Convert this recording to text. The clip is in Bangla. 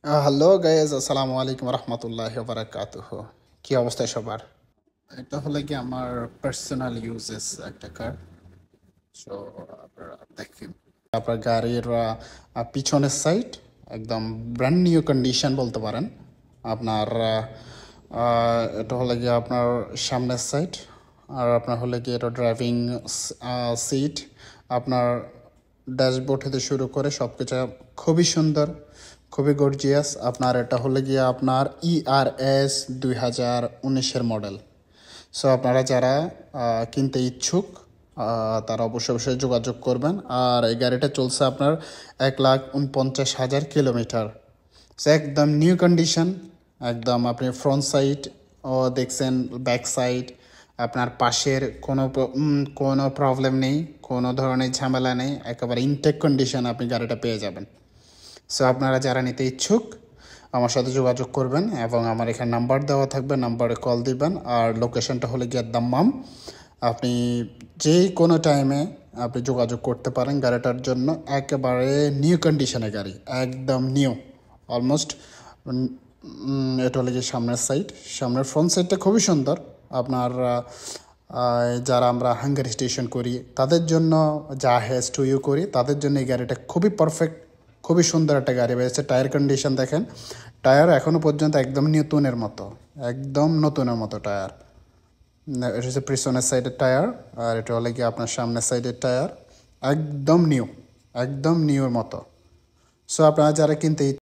হ্যালো গাইজ, আসসালামু আলাইকুম রহমতুল্লাহ বারাকাতুহ। কি অবস্থা সবার? এটা হলো কি আমার পার্সোনাল ইউজেস একটা কার। সো আপনারা দেখেন আপনার গাড়ির পিছনের সাইড একদম ব্র্যান্ড নিউ কন্ডিশন বলতে পারেন। আপনার এটা হলো গিয়ে আপনার সামনের সাইড, আর আপনার হলে গিয়ে এটা ড্রাইভিং সিট, আপনার ড্যাশবোর্ড হতে শুরু করে সব কিছু খুবই সুন্দর, খুবই গর্জিয়াস। আপনার এটা হলে গিয়ে আপনার ERS 2019-এর মডেল। সো আপনারা যারা কিনতে ইচ্ছুক তারা অবশ্যই যোগাযোগ করবেন। আর এই গাড়িটা চলছে আপনার 1,49,000 কিলোমিটার। সো একদম নিউ কন্ডিশন। একদম আপনি ফ্রন্ট সাইড ও দেখছেন, ব্যাক সাইড আপনার পাশের কোনো প্রবলেম নেই, কোনো ধরনের ঝামেলা নেই, একেবারে ইনটেক কন্ডিশন আপনি গাড়িটা পেয়ে যাবেন। সো আপনারা যারা নিতে ইচ্ছুক আমার সাথে যোগাযোগ করবেন, এবং আমার এখানে নাম্বার দেওয়া থাকবে, নাম্বারে কল দিবেন। আর লোকেশনটা হলে গিয়ে দাম্মাম। আপনি যে কোনো টাইমে আপনি যোগাযোগ করতে পারেন গাড়িটার জন্য। একেবারে নিউ কন্ডিশনের গাড়ি, একদম নিউ অলমোস্ট। এটা হলে গিয়ে সামনের সাইড, সামনের ফ্রন্ট সাইডটা খুবই সুন্দর। আপনার যারা আমরা হাঙ্গার স্টেশন করি তাদের জন্য, যা হ্যাজ টু ইউ করি তাদের জন্য এই গাড়িটা খুবই পারফেক্ট, খুবই সুন্দর একটা গাড়ি বেরিয়েছে। টায়ার কন্ডিশন দেখেন, টায়ার এখনও পর্যন্ত একদম নতুনের মতো, একদম নতুনের মতো টায়ার। এটা হচ্ছে পিছনের সাইডের টায়ার, আর এটা হলে গিয়ে আপনার সামনের সাইডের টায়ার, একদম নিউ, একদম নিউর মতো। সো আপনারা যারা কিনতে